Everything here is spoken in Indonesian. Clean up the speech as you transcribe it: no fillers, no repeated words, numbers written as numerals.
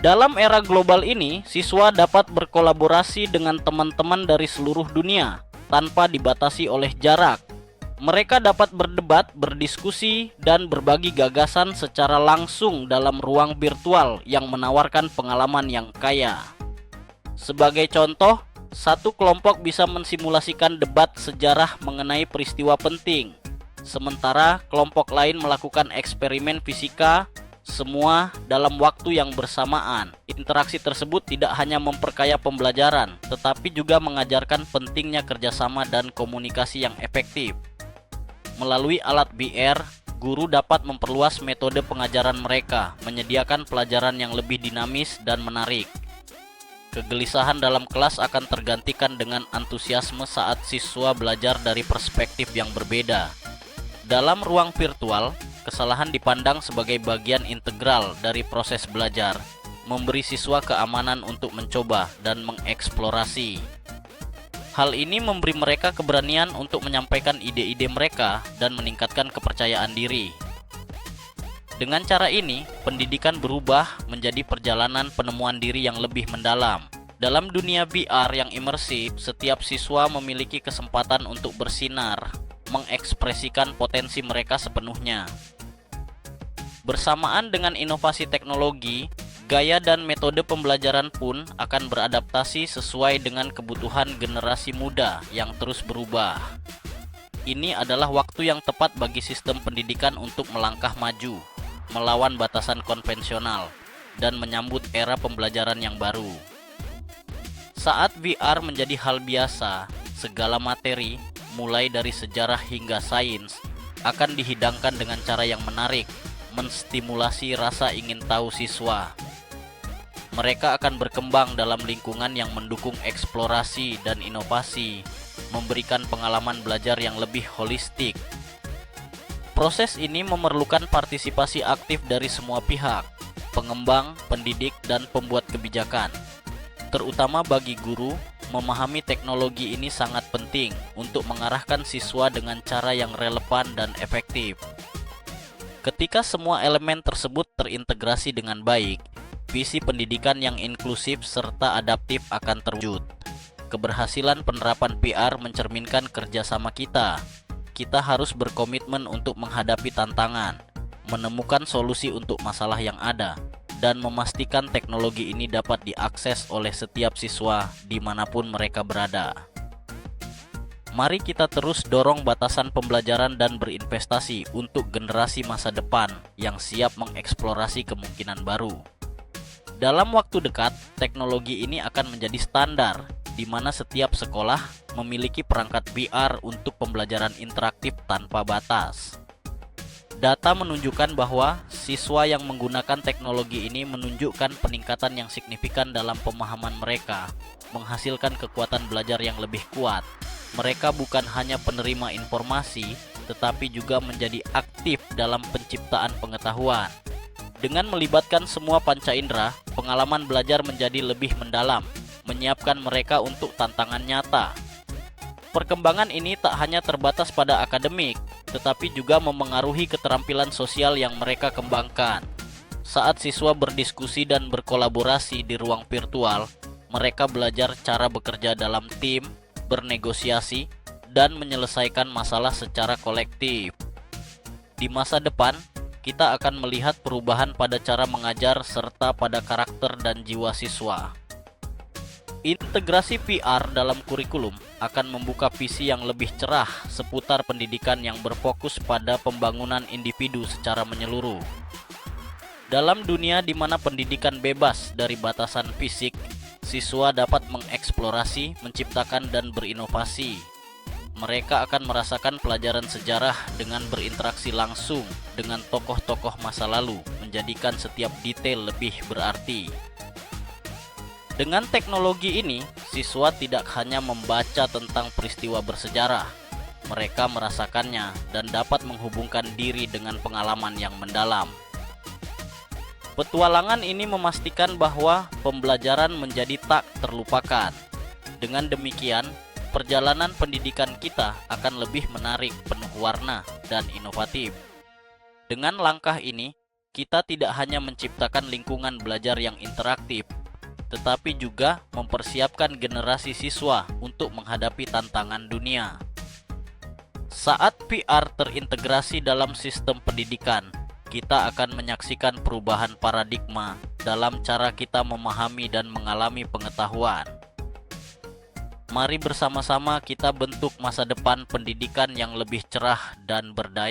Dalam era global ini, siswa dapat berkolaborasi dengan teman-teman dari seluruh dunia tanpa dibatasi oleh jarak. Mereka dapat berdebat, berdiskusi, dan berbagi gagasan secara langsung dalam ruang virtual yang menawarkan pengalaman yang kaya. Sebagai contoh, satu kelompok bisa mensimulasikan debat sejarah mengenai peristiwa penting, sementara kelompok lain melakukan eksperimen fisika, semua dalam waktu yang bersamaan. Interaksi tersebut tidak hanya memperkaya pembelajaran, tetapi juga mengajarkan pentingnya kerjasama dan komunikasi yang efektif. Melalui alat VR, guru dapat memperluas metode pengajaran mereka, menyediakan pelajaran yang lebih dinamis dan menarik. Kegelisahan dalam kelas akan tergantikan dengan antusiasme saat siswa belajar dari perspektif yang berbeda. Dalam ruang virtual, kesalahan dipandang sebagai bagian integral dari proses belajar, memberi siswa keamanan untuk mencoba dan mengeksplorasi. Hal ini memberi mereka keberanian untuk menyampaikan ide-ide mereka dan meningkatkan kepercayaan diri. Dengan cara ini, pendidikan berubah menjadi perjalanan penemuan diri yang lebih mendalam. Dalam dunia VR yang imersif, setiap siswa memiliki kesempatan untuk bersinar, mengekspresikan potensi mereka sepenuhnya. Bersamaan dengan inovasi teknologi, gaya dan metode pembelajaran pun akan beradaptasi sesuai dengan kebutuhan generasi muda yang terus berubah. Ini adalah waktu yang tepat bagi sistem pendidikan untuk melangkah maju, melawan batasan konvensional, dan menyambut era pembelajaran yang baru. Saat VR menjadi hal biasa, segala materi, mulai dari sejarah hingga sains, akan dihidangkan dengan cara yang menarik, menstimulasi rasa ingin tahu siswa. Mereka akan berkembang dalam lingkungan yang mendukung eksplorasi dan inovasi, memberikan pengalaman belajar yang lebih holistik. Proses ini memerlukan partisipasi aktif dari semua pihak, pengembang, pendidik, dan pembuat kebijakan. Terutama bagi guru, memahami teknologi ini sangat penting untuk mengarahkan siswa dengan cara yang relevan dan efektif. Ketika semua elemen tersebut terintegrasi dengan baik, visi pendidikan yang inklusif serta adaptif akan terwujud. Keberhasilan penerapan VR mencerminkan kerjasama kita. Kita harus berkomitmen untuk menghadapi tantangan, menemukan solusi untuk masalah yang ada, dan memastikan teknologi ini dapat diakses oleh setiap siswa dimanapun mereka berada. Mari kita terus dorong batasan pembelajaran dan berinvestasi untuk generasi masa depan yang siap mengeksplorasi kemungkinan baru. Dalam waktu dekat, teknologi ini akan menjadi standar, di mana setiap sekolah memiliki perangkat VR untuk pembelajaran interaktif tanpa batas. Data menunjukkan bahwa siswa yang menggunakan teknologi ini menunjukkan peningkatan yang signifikan dalam pemahaman mereka, menghasilkan kekuatan belajar yang lebih kuat. Mereka bukan hanya penerima informasi, tetapi juga menjadi aktif dalam penciptaan pengetahuan. Dengan melibatkan semua panca indera, pengalaman belajar menjadi lebih mendalam, menyiapkan mereka untuk tantangan nyata. Perkembangan ini tak hanya terbatas pada akademik, tetapi juga memengaruhi keterampilan sosial yang mereka kembangkan. Saat siswa berdiskusi dan berkolaborasi di ruang virtual, mereka belajar cara bekerja dalam tim, bernegosiasi, dan menyelesaikan masalah secara kolektif. Di masa depan, kita akan melihat perubahan pada cara mengajar serta pada karakter dan jiwa siswa. Integrasi VR dalam kurikulum akan membuka visi yang lebih cerah seputar pendidikan yang berfokus pada pembangunan individu secara menyeluruh. Dalam dunia di mana pendidikan bebas dari batasan fisik, siswa dapat mengeksplorasi, menciptakan, dan berinovasi. Mereka akan merasakan pelajaran sejarah dengan berinteraksi langsung dengan tokoh-tokoh masa lalu, menjadikan setiap detail lebih berarti. Dengan teknologi ini, siswa tidak hanya membaca tentang peristiwa bersejarah, mereka merasakannya dan dapat menghubungkan diri dengan pengalaman yang mendalam. Petualangan ini memastikan bahwa pembelajaran menjadi tak terlupakan. Dengan demikian, perjalanan pendidikan kita akan lebih menarik, penuh warna, dan inovatif. Dengan langkah ini, Kita tidak hanya menciptakan lingkungan belajar yang interaktif, tetapi juga mempersiapkan generasi siswa untuk menghadapi tantangan dunia. Saat VR terintegrasi dalam sistem pendidikan, kita akan menyaksikan perubahan paradigma dalam cara kita memahami dan mengalami pengetahuan. Mari bersama-sama kita bentuk masa depan pendidikan yang lebih cerah dan berdaya.